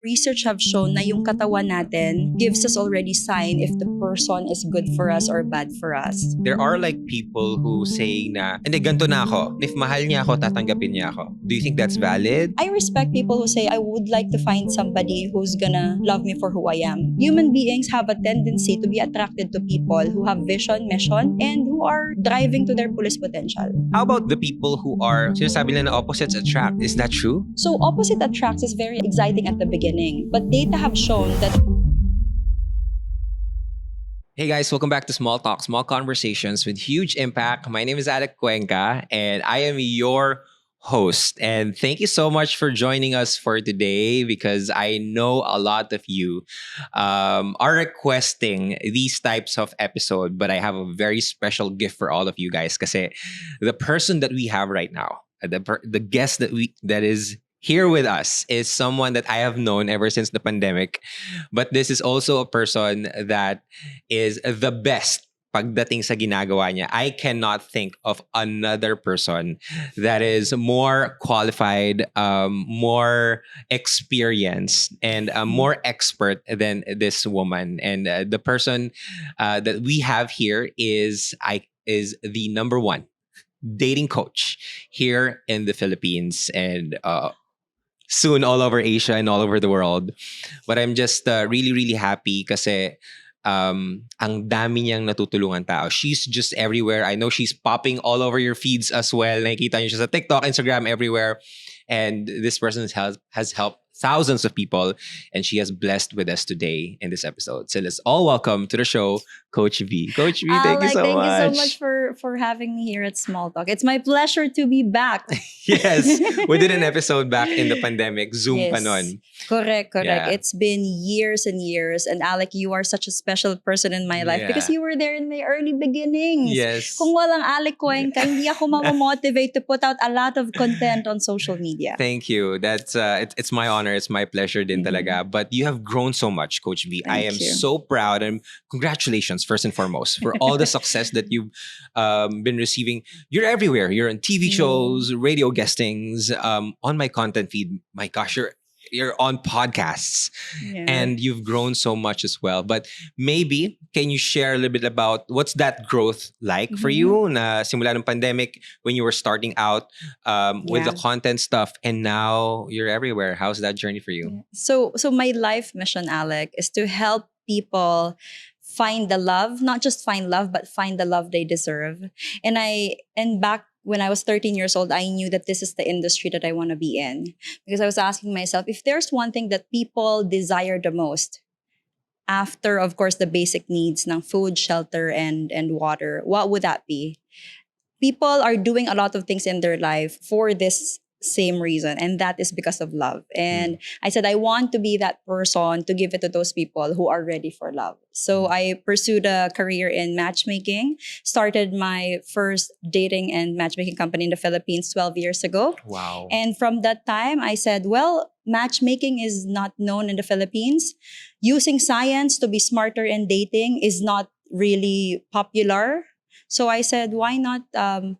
research have shown na yung katawan natin gives us already sign if the person is good for us or bad for us. There are like people who say na, hindi, ganito na ako. If mahal niya ako, tatanggapin niya ako. Do you think that's valid? I respect people who say, I would like to find somebody who's gonna love me for who I am. Human beings have a tendency to be attracted to people who have vision, mission, and who are driving to their fullest potential. How about the people who are, sinasabi nila na opposites attract? Is that true? So opposite attracts is very exciting at the beginning, but data have shown that. Hey guys, welcome back to Small Talk, Small Conversations with Huge Impact. My name is Alec Cuenca and I am your host. And thank you so much for joining us for today because I know a lot of you are requesting these types of episodes, but I have a very special gift for all of you guys kasi the person that we have right now, the guest that is here with us is someone that I have known ever since the pandemic. But this is also a person that is the best pagdating sa ginagawa niya. I cannot think of another person that is more qualified, more experienced, and more expert than this woman. And the person that we have here is the number one dating coach here in the Philippines and soon all over Asia and all over the world. But I'm just really, really happy kasi ang dami niyang natutulungan tao. She's just everywhere. I know she's popping all over your feeds as well. Nakikita niyo siya sa TikTok, Instagram, everywhere. And this person has helped thousands of people and she has blessed with us today in this episode. So let's all welcome to the show, Coach V. Coach V, thank you so much. Thank you so much for having me here at Small Talk. It's my pleasure to be back. Yes, we did an episode back in the pandemic, Zoom Yes. pa nun. Correct. Yeah. It's been years and years. And Alec, you are such a special person in my life Yeah. because you were there in my early beginnings. Yes. Kung walang Alec Cuenca, hindi ako mamotivate to put out a lot of content on social media. Thank you. That's it's my honor. It's my pleasure din talaga. But you have grown so much, Coach V. I am Thank you. so proud and congratulations first and foremost for all the success that you've been receiving. You're everywhere. You're on TV shows, radio guestings, on my content feed. My gosh, you're on podcasts. Yeah. And you've grown so much as well. But maybe, can you share a little bit about what's that growth like for you? Na simula ng pandemic, when you were starting out with the Yeah. content stuff, and now you're everywhere. How's that journey for you? So my life mission, Alec, is to help people find the love, not just find love, but find the love they deserve. And back when I was 13 years old, I knew that this is the industry that I want to be in. Because I was asking myself, if there's one thing that people desire the most, after, of course, the basic needs ng food, shelter, and water, what would that be? People are doing a lot of things in their life for this same reason, and that is because of love. And I said, I want to be that person to give it to those people who are ready for love. So I pursued a career in matchmaking, started my first dating and matchmaking company in the Philippines 12 years ago. Wow. And from that time, I said, well, matchmaking is not known in the Philippines. Using science to be smarter in dating is not really popular. So I said, why not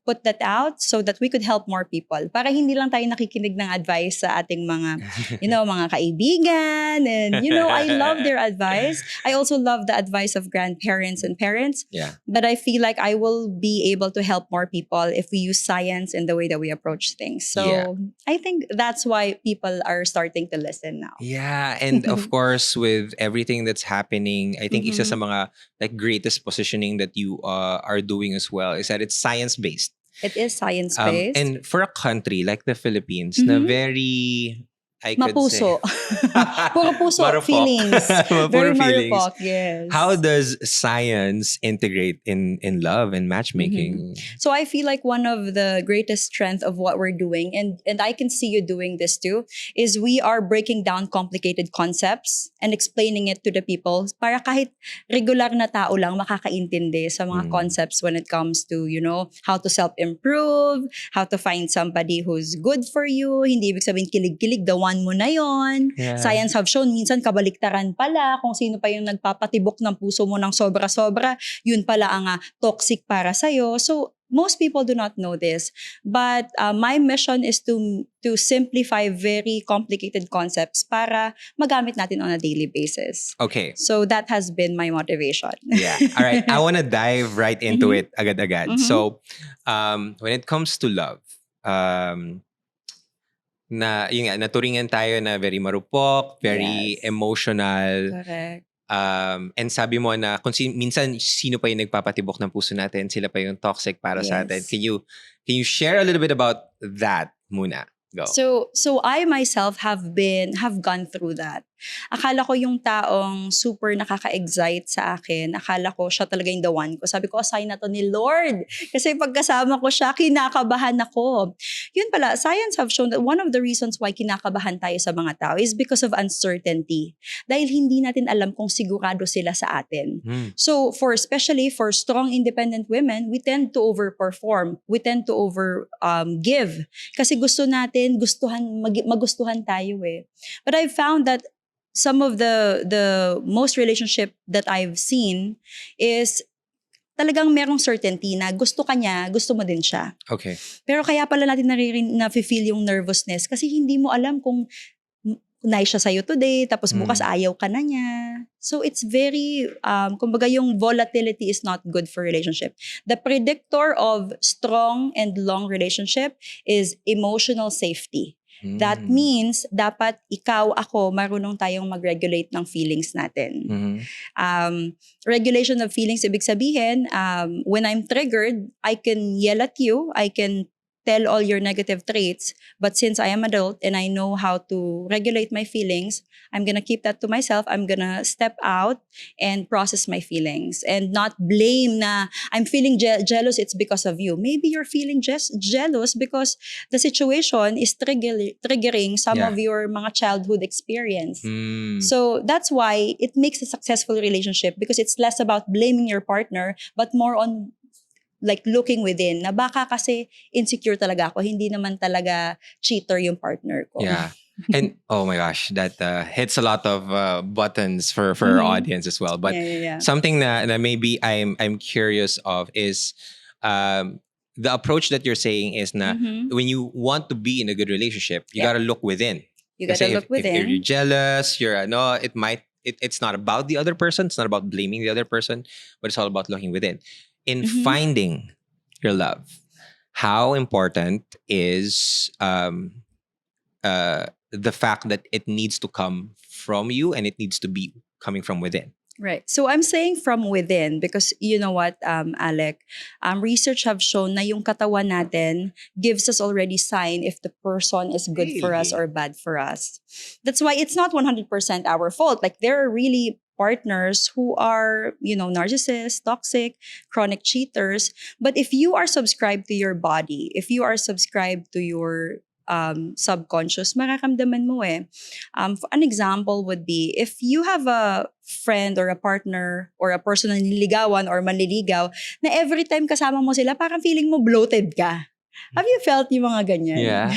put that out so that we could help more people? Para hindi lang tayo nakikinig ng advice sa ating mga, mga kaibigan. And, I love their advice. I also love the advice of grandparents and parents. Yeah. But I feel like I will be able to help more people if we use science in the way that we approach things. So Yeah. I think that's why people are starting to listen now. Yeah, and of course, with everything that's happening, I think isa sa mga greatest positioning that you are doing as well is that it's science-based. It is science-based. And for a country like the Philippines, na very, I could Mapuso. say, Puro puso, Marupok. feelings. Very Puro feelings. marupok, yes. How does science integrate in love and matchmaking? So I feel like one of the greatest strength of what we're doing, and I can see you doing this too, is we are breaking down complicated concepts and explaining it to the people para kahit regular na tao lang makakaintindi sa mga concepts when it comes to, how to self-improve, how to find somebody who's good for you. Hindi ibig sabihin kilig-kilig, the one one mo na yon. Yeah. Science have shown, minsan kabaliktaran pala, kung sino pa yung nagpapatibok ng puso mo ng sobra-sobra, yun pala ang toxic para sa'yo. So, most people do not know this, but my mission is to simplify very complicated concepts para magamit natin on a daily basis. Okay. So that has been my motivation. Yeah. All right. I want to dive right into Mhm. it agad-agad. Mhm. So, when it comes to love, yun nga, naturingan tayo na very marupok, very Yes. emotional. Correct. And sabi mo na kung minsan sino pa yung nagpapatibok ng puso natin, sila pa yung toxic para sa atin. Yes. Can you share a little bit about that muna? Go. So I myself have gone through that. Akala ko yung taong super nakaka-excite sa akin, akala ko siya talaga yung the one ko. Sabi ko, assign na to ni Lord. Kasi pagkasama ko siya, kinakabahan ako. Yun pala, science have shown that one of the reasons why kinakabahan tayo sa mga tao is because of uncertainty. Dahil hindi natin alam kung sigurado sila sa atin. So especially for strong independent women, we tend to overperform. We tend to give. Kasi gusto natin, magustuhan tayo eh. But I've found that some of the most relationship that I've seen is talagang merong certainty na gusto ka niya, gusto mo din siya. Okay. Pero kaya pala natin na-feel yung nervousness kasi hindi mo alam kung nice siya sa'yo today, tapos bukas ayaw ka na niya. So it's very, kumbaga yung volatility is not good for relationship. The predictor of strong and long relationship is emotional safety. That means, dapat ikaw, ako, marunong tayong mag-regulate ng feelings natin. Regulation of feelings, ibig sabihin, when I'm triggered, I can yell at you, I can tell all your negative traits, but since I am adult and I know how to regulate my feelings, I'm gonna keep that to myself. I'm gonna step out and process my feelings and not blame na I'm feeling jealous, it's because of you. Maybe you're feeling jealous because the situation is triggering some of your mga childhood experience. So that's why it makes a successful relationship, because it's less about blaming your partner but more on like looking within, na baka kasi insecure talaga ako, hindi naman talaga cheater yung partner ko. Yeah. And oh my gosh, that hits a lot of buttons for our audience as well. But something that maybe I'm curious of is the approach that you're saying is na when you want to be in a good relationship, you gotta look within. You gotta look within. If you're jealous, it's not about the other person. It's not about blaming the other person, but it's all about looking within. In finding your love, how important is the fact that it needs to come from you and it needs to be coming from within? Right. So I'm saying from within because you know what, Alec, research have shown na yung katawan natin gives us already sign if the person is good for us or bad for us. That's why it's not 100% our fault. Like there are really partners who are, narcissists, toxic, chronic cheaters. But if you are subscribed to your body, if you are subscribed to your subconscious, mararamdaman mo eh. An example would be, if you have a friend or a partner or a person na nililigawan or manliligaw, na every time kasama mo sila, parang feeling mo bloated ka. Have you felt yung mga ganyan? Yeah,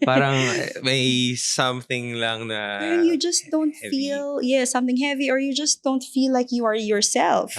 parang may something lang na you just don't feel, something heavy, or you just don't feel like you are yourself.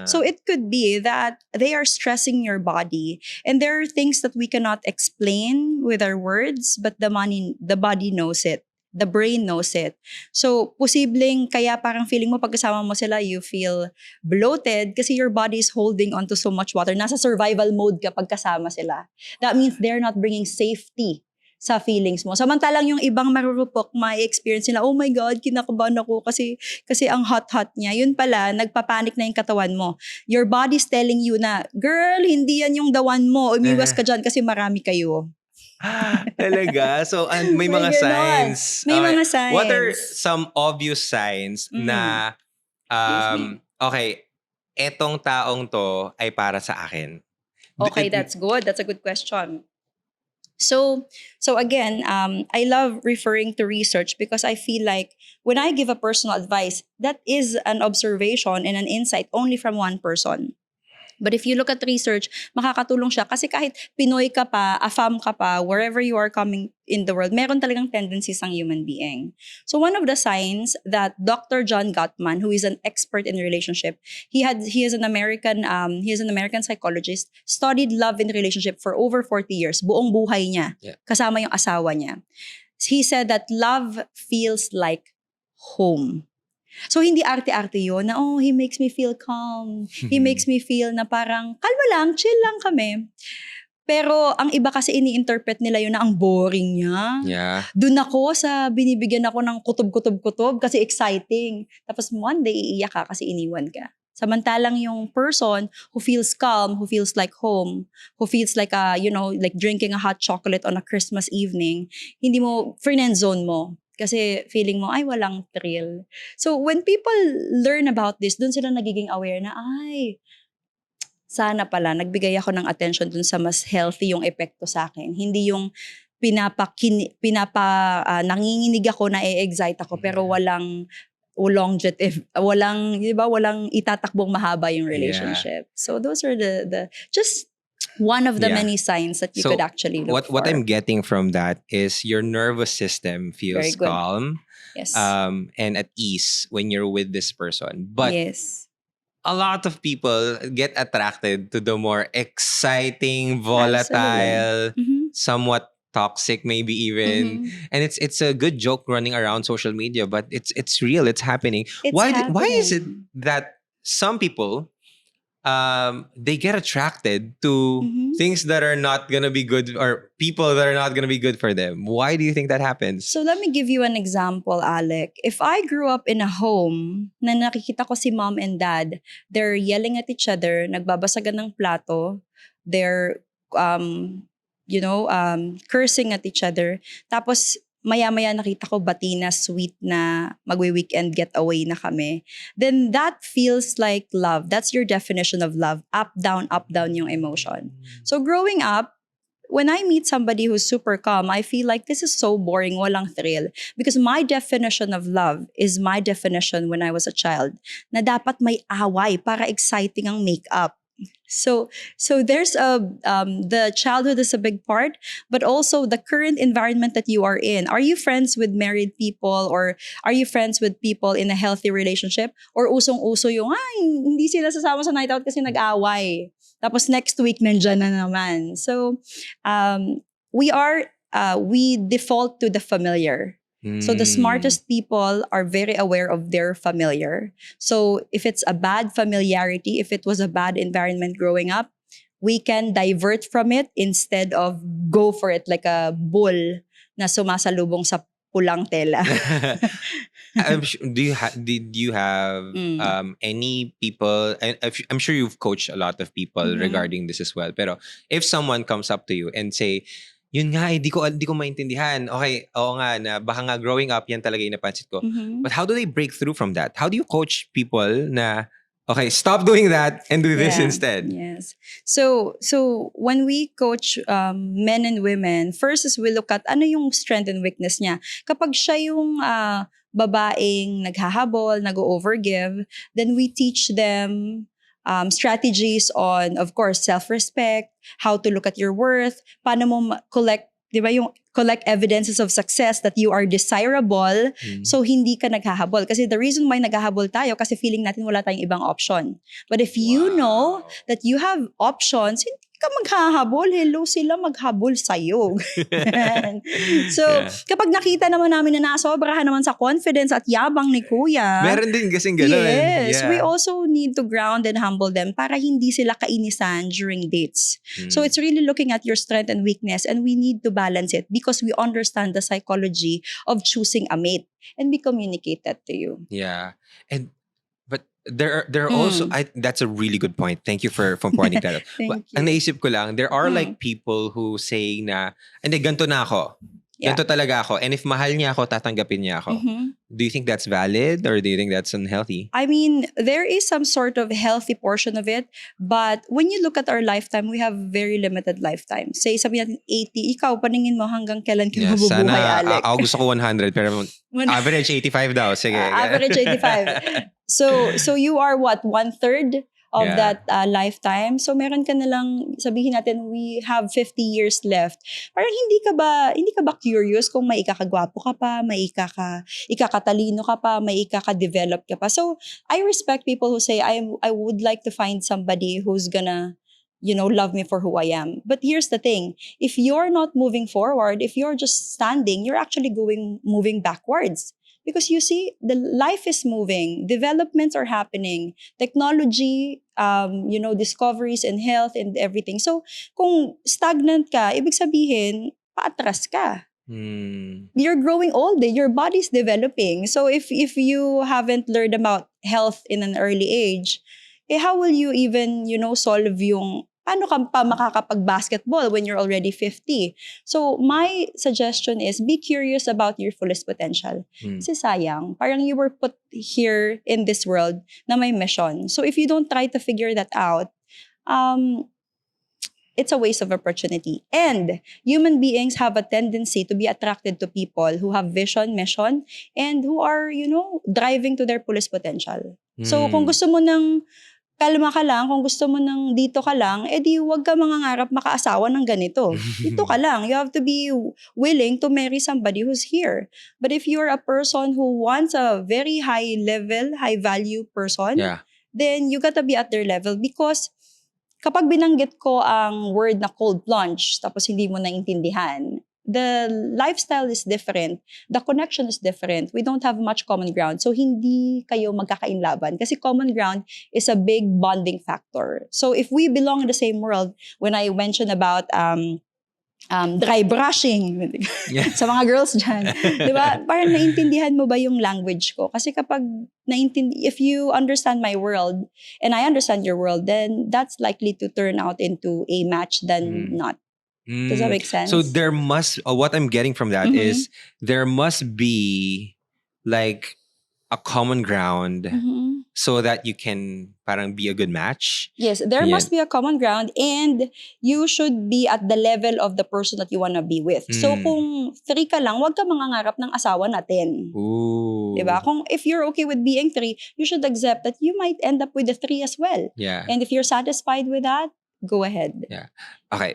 So it could be that they are stressing your body, and there are things that we cannot explain with our words, but the body knows it. The brain knows it. So, posibleng kaya parang feeling mo pagkasama mo sila, you feel bloated kasi your body is holding onto so much water. Nasa survival mode kapag kasama sila. That means they're not bringing safety sa feelings mo. Samantalang yung ibang marurupok, ma-experience nila, oh my God, kinakabahan ako kasi ang hot-hot niya. Yun pala, nagpapanik na yung katawan mo. Your body's telling you na, girl, hindi yan yung the one mo. Umiwas ka dyan kasi marami kayo. Talaga? So, may mga signs. May mga signs. What are some obvious signs na, okay, etong taong to ay para sa akin? Okay, that's good. That's a good question. So again, I love referring to research because I feel like when I give a personal advice, that is an observation and an insight only from one person. But if you look at research, makakatulong siya kasi kahit Pinoy ka pa, AFAM ka pa, wherever you are coming in the world, meron talagang tendencies ang human being. So one of the signs that Dr. John Gottman, who is an expert in relationship, he is an American psychologist, studied love in relationship for over 40 years, buong buhay niya, kasama yung asawa niya. He said that love feels like home. So, hindi arte-arte yun na, he makes me feel calm. He makes me feel na parang, kalma lang, chill lang kami. Pero, ang iba kasi ini-interpret nila yun na ang boring niya. Yeah. Doon ako binibigyan ako ng kutob kasi exciting. Tapos, one day, iiyak ka kasi iniwan ka. Samantalang yung person who feels calm, who feels like home, who feels like, like drinking a hot chocolate on a Christmas evening, hindi mo, friend zone mo. Kasi feeling mo, ay, walang thrill. So, when people learn about this, dun sila nagiging aware na, ay, sana pala, nagbigay ako ng attention dun sa mas healthy yung epekto sa akin. Hindi yung nanginginig ako, na-excite ako, pero walang longevity, walang itatakbong mahaba yung relationship. Yeah. So, those are the just one of the many signs that you could actually look for. What I'm getting from that is your nervous system feels calm, yes, and at ease when you're with this person. But yes, a lot of people get attracted to the more exciting, volatile, somewhat toxic, maybe even, and it's a good joke running around social media, but it's real. It's happening. Why is it that some people they get attracted to things that are not gonna be good, or people that are not gonna be good for them? Why do you think that happens? So let me give you an example, Alec. If I grew up in a home na nakikita ko si mom and dad, they're yelling at each other, nagbabasagan ng plato, they're cursing at each other, tapos maya-maya nakita ko bati na sweet na magwe-weekend getaway na kami, then that feels like love. That's your definition of love. Up, down yung emotion. So growing up, when I meet somebody who's super calm, I feel like this is so boring, walang thrill. Because my definition of love is my definition when I was a child, na dapat may away para exciting ang make-up. So there's the childhood is a big part, but also the current environment that you are in. Are you friends with married people, or are you friends with people in a healthy relationship? Or usong-uso yung, hindi sila sasama sa night out kasi nag-away. Tapos next week, nandyan na naman. So we default to the familiar. So the smartest people are very aware of their familiar. So if it's a bad familiarity, if it was a bad environment growing up, we can divert from it instead of go for it like a bull na sumasalubong sa pulang tela. Did you have any people, and I'm sure you've coached a lot of people regarding this as well, pero if someone comes up to you and say, yun nga, di ko maintindihan. Okay, oo nga, na baka nga growing up, yan talaga yung napansin ko. But how do they break through from that? How do you coach people na, okay, stop doing that and do this instead? Yes. So when we coach men and women, first is we look at ano yung strength and weakness niya. Kapag siya yung babaeng naghahabol, nag-overgive, then we teach them strategies on, of course, self-respect, how to look at your worth, paano mo collect, di ba, yung collect evidences of success that you are desirable, so hindi ka naghahabol. Kasi the reason why naghahabol tayo, kasi feeling natin wala tayong ibang option. But if you know that you have options, hindi ka maghahabol, hello sila maghabol sa'yo. So, kapag nakita naman namin na nasobrahan naman sa confidence at yabang ni Kuya, meron din kasing ganun. Yes, we also need to ground and humble them para hindi sila kainisan during dates. So, it's really looking at your strength and weakness, and we need to balance it because we understand the psychology of choosing a mate, and we communicate that to you. Yeah. But there are also, that's a really good point. Thank you for pointing that out. Thank you. Ang naisip ko lang, there are like people who say na, hindi, ganito na ako. Ganito talaga ako. And if mahal niya ako, tatanggapin niya ako. Do you think that's valid, or do you think that's unhealthy? I mean, there is some sort of healthy portion of it, but when you look at our lifetime, we have very limited lifetime. Say, sabi natin 80, ikaw, paningin mo hanggang kailan ka mabubuhay, Alec? Ako gusto ko 100, pero average 85 daw. Sige. Average 85. So you are what? 1/3 of Yeah. that lifetime. So meron ka na lang, sabihin natin, we have 50 years left. Parang hindi ka ba curious kung may ikakagwapo ka pa, may ikakatalino ka pa, may ikaka-develop ka pa. So I respect people who say, I would like to find somebody who's gonna, love me for who I am. But here's the thing. If you're not moving forward, if you're just standing, you're actually moving backwards. Because you see, the life is moving, developments are happening, technology, discoveries in health and everything. So, kung stagnant ka, ibig sabihin, paatras ka. You're growing old, your body's developing. So, if you haven't learned about health in an early age, how will you even, solve yung paano ka pa makakapag-basketball when you're already 50? So, my suggestion is be curious about your fullest potential. Kasi sayang, parang you were put here in this world na may mission. So, if you don't try to figure that out, it's a waste of opportunity. And human beings have a tendency to be attracted to people who have vision, mission, and who are, driving to their fullest potential. So, kung gusto mo ng kalma ka lang, kung gusto mo ng dito ka lang, edi wag ka mangangarap makaasawa ng ganito. Dito ka lang. You have to be willing to marry somebody who's here. But if you're a person who wants a very high level, high value person, then you gotta be at their level. Because kapag binanggit ko ang word na cold plunge, tapos hindi mo naintindihan, the lifestyle is different. The connection is different. We don't have much common ground. So, hindi kayo magkakainlaban. Kasi common ground is a big bonding factor. So, if we belong in the same world, when I mentioned about dry brushing sa mga girls dyan, di ba? Parang naintindihan mo ba yung language ko? Kasi kapag if you understand my world and I understand your world, then that's likely to turn out into a match than not. Does that make sense? So there must, what I'm getting from that is there must be like a common ground so that you can parang be a good match. Yes, there must be a common ground and you should be at the level of the person that you wanna be with. So kung 3 ka lang, wag ka mangangarap ng asawa na 10. Ooh. Diba? Kung if you're okay with being 3, you should accept that you might end up with the 3 as well. Yeah. And if you're satisfied with that, go ahead. Yeah. Okay.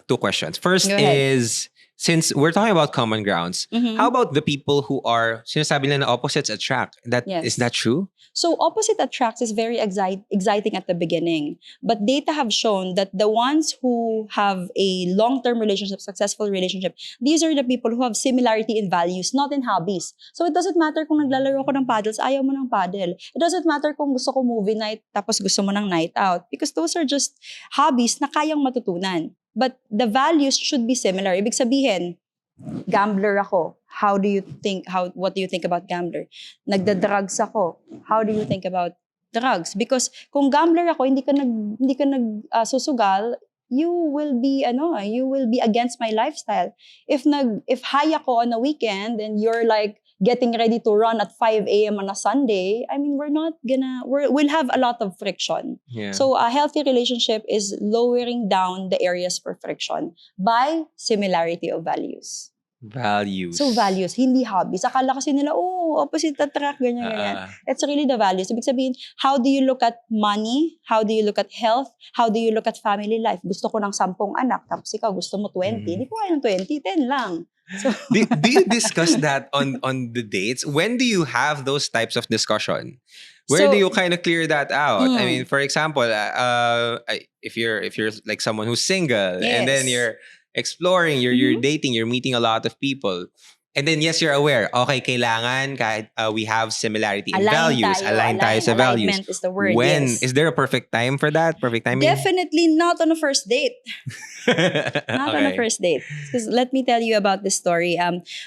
2 questions. First is, since we're talking about common grounds, how about the people who are, sinasabi nila na opposites attract? Is that true? So opposite attracts is very exciting at the beginning. But data have shown that the ones who have a long-term relationship, successful relationship, these are the people who have similarity in values, not in hobbies. So it doesn't matter kung naglalaro ko ng paddles, ayaw mo ng paddle. It doesn't matter kung gusto ko movie night, tapos gusto mo ng night out. Because those are just hobbies na kayang matutunan. But the values should be similar. Ibig sabihin, gambler ako. What do you think about gambler? Nagda-drugs ako. How do you think about drugs? Because kung gambler ako, hindi ka susugal, you will be against my lifestyle. If high ako on a weekend and you're like getting ready to run at 5 a.m. on a Sunday, I mean, we'll have a lot of friction. Yeah. So a healthy relationship is lowering down the areas for friction by similarity of values. Values. So values, hindi hobbies. Akala kasi nila, opposite attract, ganyan. It's really the values. Ibig sabihin, how do you look at money? How do you look at health? How do you look at family life? Gusto ko ng 10 anak, tapos ikaw gusto mo 20. Hindi ko kaya ng 20, 10 lang. So, do you discuss that on the dates? When do you have those types of discussion? Where do you kind of clear that out? I mean, for example, if you're like someone who's single and then you're exploring, you're dating, you're meeting a lot of people. And then, yes, you're aware, okay, kailangan kahit we have similarity in values. Align tayo sa values. Alignment is the word, Is there a perfect time for that? Perfect timing? Definitely not on a first date. Not on a first date. Because let me tell you about this story.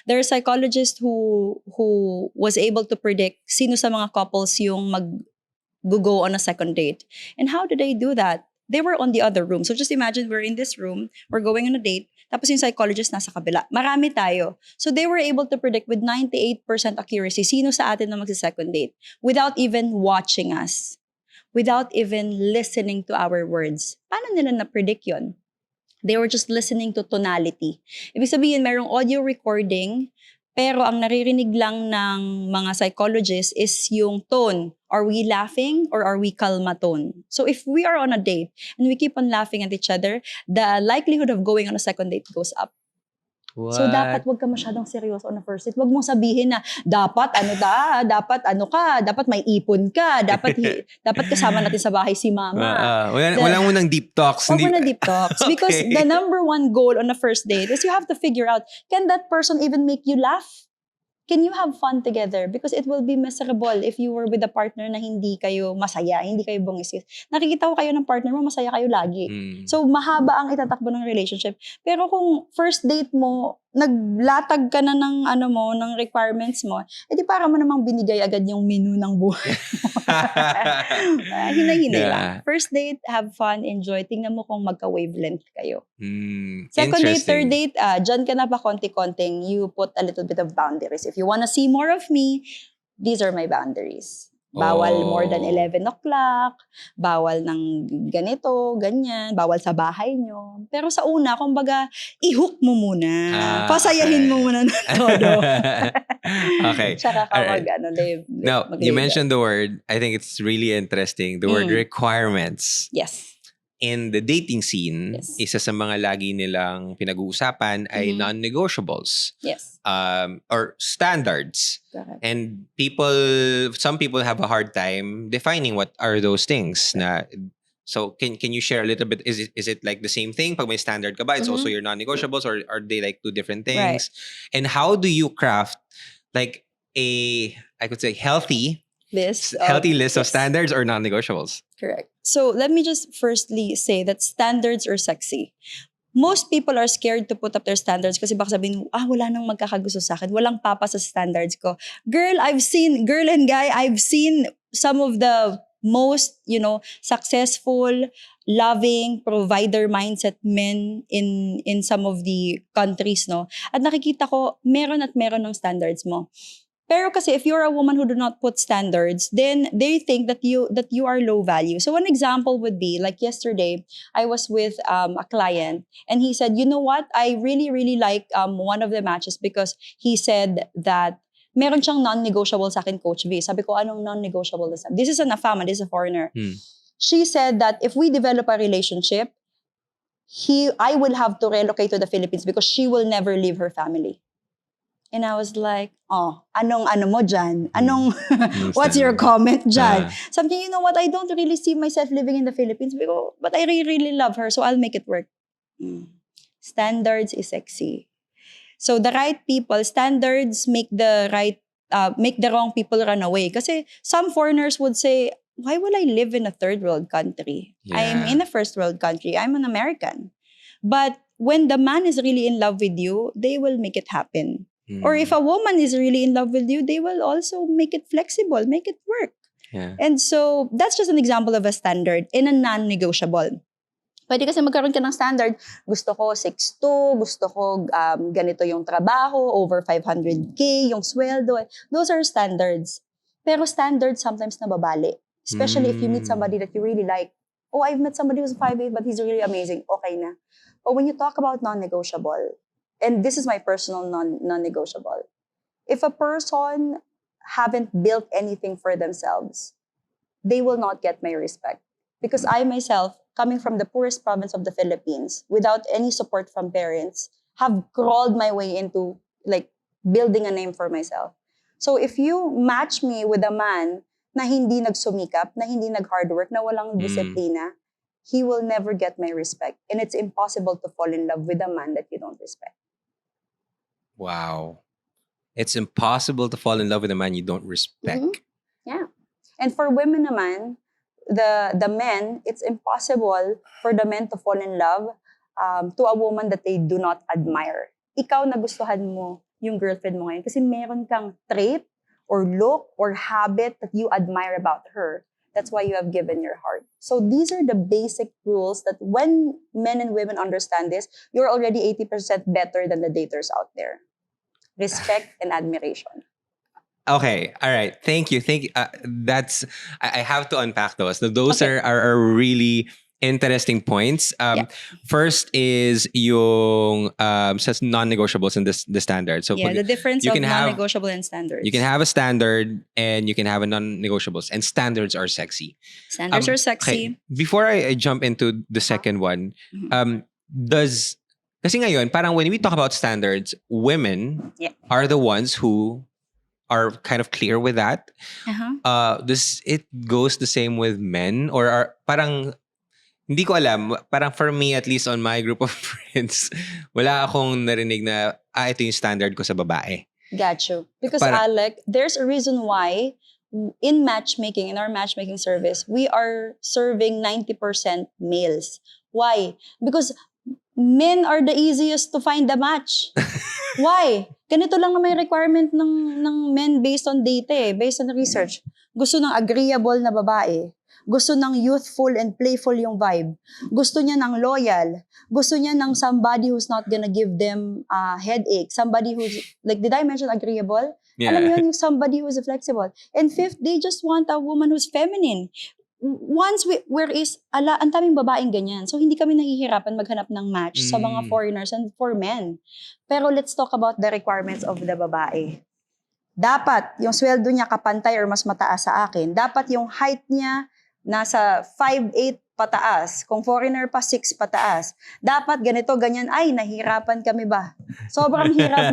There are psychologists who was able to predict sino sa mga couples yung mag-go on a second date. And how did they do that? They were on the other room. So just imagine we're in this room, we're going on a date, tapos yung psychologist nasa kabila. Marami tayo. So they were able to predict with 98% accuracy sino sa atin na magsa-second date without even watching us, without even listening to our words. Paano nila na-predict yun? They were just listening to tonality. Ibig sabihin, mayroong audio recording, pero ang naririnig lang ng mga psychologists is yung tone Are we laughing or are we kalmaton? So if we are on a date and we keep on laughing at each other, the likelihood of going on a second date goes up. What? So dapat wag ka masyadong seryoso on a first date. Wag mong sabihin na dapat dapat may ipon ka, dapat kasama natin sa bahay si mama. Wala mo ng deep talks. Wag mo na deep talks. Because Okay. the number one goal on a first date is you have to figure out, can that person even make you laugh? Can you have fun together? Because it will be miserable if you were with a partner na hindi kayo masaya, hindi kayo bungis. Nakikita ko kayo ng partner mo, masaya kayo lagi. So, mahaba ang itatakbo ng relationship. Pero kung first date mo, naglatag ka na ng ng requirements mo, edi para mo namang binigay agad yung menu ng buhay mo. Hinay-hinay lang. First date, have fun, enjoy. Tingnan mo kung magka-wavelength kayo. Second date, third date, dyan ka na pa konti-konting, you put a little bit of boundaries. If you wanna see more of me, these are my boundaries. Bawal more than 11 o'clock, bawal ng ganito, ganyan, bawal sa bahay nyo. Pero sa una, kumbaga, i-hook mo muna. Pasayahin mo muna ng todo. Okay. Tsaka ka Now, you mentioned the word, I think it's really interesting, the word requirements. Yes. In the dating scene, isa sa mga lagi nilang pinag-uusapan ay non-negotiables. Yes. Or standards. Correct. And some people have a hard time defining what are those things. So can you share a little bit? Is it like the same thing? Pag may standard ka ba, it's also your non-negotiables, or are they like two different things? Right. And how do you craft like I could say healthy list of standards or non-negotiables? Correct. So let me just firstly say that standards are sexy. Most people are scared to put up their standards kasi baka sabihin, wala nang magkakagusto sa akin. Walang papa sa standards ko. Girl and guy, I've seen some of the most, successful, loving, provider mindset men in some of the countries, no? At nakikita ko, meron ng standards mo. Pero kasi if you're a woman who do not put standards, then they think that you are low value. So one example would be, like yesterday, I was with a client and he said, you know what? I really, really like one of the matches because he said that meron siyang non-negotiable sa akin, Coach V. Sabi ko, anong non-negotiable? This is an AFAMA, this is a foreigner. She said that if we develop a relationship, I will have to relocate to the Philippines because she will never leave her family. And I was like, anong mo dyan? What's your comment dyan? Something, you know what, I don't really see myself living in the Philippines but I really, really love her, so I'll make it work. Standards is sexy. So the right people, standards make the wrong people run away. Kasi some foreigners would say, why will I live in a third world country? Yeah. I'm in a first world country. I'm an American. But when the man is really in love with you, they will make it happen. Or if a woman is really in love with you, they will also make it flexible, make it work. Yeah. And so that's just an example of a standard in a non-negotiable. Pwede kasi magkaroon ka ng standard, gusto ko 6'2", gusto ko ganito yung trabaho, over 500K, yung sweldo. Those are standards. Pero standards sometimes nababali. Especially if you meet somebody that you really like. I've met somebody who's 5'8", but he's really amazing. Okay na. But when you talk about non-negotiable, and this is my personal non-negotiable. If a person haven't built anything for themselves, they will not get my respect. Because I myself, coming from the poorest province of the Philippines, without any support from parents, have crawled my way into like building a name for myself. So if you match me with a man na hindi nagsumikap, na hindi nag-hard work, na walang disiplina, he will never get my respect. And it's impossible to fall in love with a man that you don't respect. Wow. It's impossible to fall in love with a man you don't respect. Yeah. And for women naman, the men, it's impossible for the men to fall in love to a woman that they do not admire. Ikaw nagustuhan mo yung girlfriend mo ngayon kasi meron kang trait or look or habit that you admire about her. That's why you have given your heart. So these are the basic rules that when men and women understand this, you're already 80% better than the daters out there. Respect and admiration. Okay. All right. Thank you. I have to unpack those. Those are really interesting points. Yeah. First is yung says non-negotiables and the standard. So Yeah, pag the difference you of can have- non-negotiable and standards. you can have a standard and you can have a non-negotiables, and standards are sexy. Standards are sexy. Okay, before I jump into the second one, Mhm. does kasi ngayon parang when we talk about standards, women Yeah. are the ones who are kind of clear with that. Uh-huh. Does it goes the same with men, or are parang hindi ko alam, parang for me at least on my group of friends, wala akong narinig na ito yung standard ko sa babae. Got you. Because Para- Alec, there's a reason why in matchmaking, in our matchmaking service, we are serving 90% males. Why? Because men are the easiest to find a match. Why? Ganito lang naman yung requirement ng men based on data based on research. Gusto ng agreeable na babae. Gusto ng youthful and playful yung vibe. Gusto niya ng loyal. Gusto niya ng somebody who's not gonna give them a headache. Somebody who's, like, did I mention agreeable? Alam mo yun, yung somebody who's flexible. And fifth, they just want a woman who's feminine. Once ang daming babaeng ganyan. So, hindi kami nahihirapan maghanap ng match sa mga foreigners and for men. Pero let's talk about the requirements of the babae. Dapat yung sweldo niya kapantay or mas mataas sa akin. Dapat yung height niya nasa 5'8" pataas. Kung foreigner pa, 6 pataas. Dapat ganito, ganyan. Ay, nahirapan kami ba? Sobrang hirap.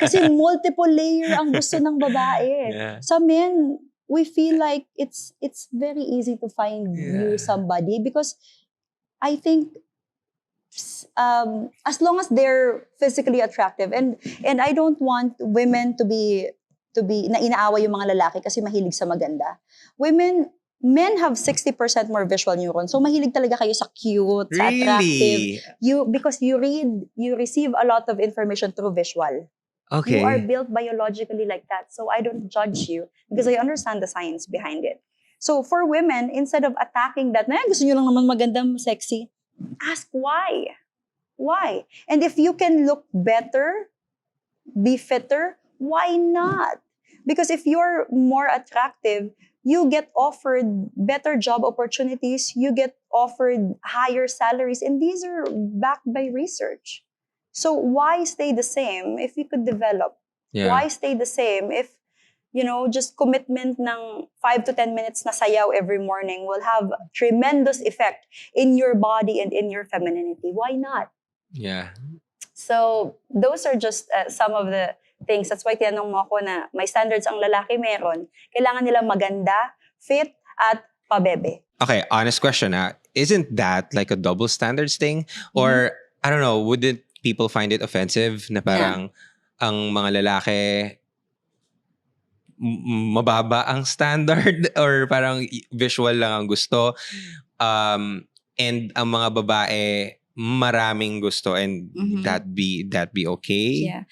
Kasi multiple layer ang gusto ng babae. Yeah. Sa men, we feel like it's very easy to find you somebody because I think as long as they're physically attractive, and I don't want women to be na inaaway yung mga lalaki kasi mahilig sa maganda. Men have 60% more visual neurons. So mahilig talaga kayo sa cute, sa attractive. Because you receive a lot of information through visual. Okay. You are built biologically like that. So I don't judge you because I understand the science behind it. So for women, instead of attacking that, gusto nyo lang naman maganda, sexy, ask why. Why? And if you can look better, be fitter, why not? Because if you're more attractive, you get offered better job opportunities, you get offered higher salaries, and these are backed by research. So why stay the same if you could develop? Yeah. Why stay the same if, just commitment ng 5 to 10 minutes na sayaw every morning will have tremendous effect in your body and in your femininity? Why not? Yeah. So those are just some of the things. That's why tinanong mo ako na may standards ang lalaki meron. Kailangan nila maganda, fit, at pabebe. Okay, honest question. Isn't that like a double standards thing? Or, I don't know, wouldn't people find it offensive na parang ang mga lalaki mababa ang standard or parang visual lang ang gusto, and ang mga babae maraming gusto, and that be okay? Yeah.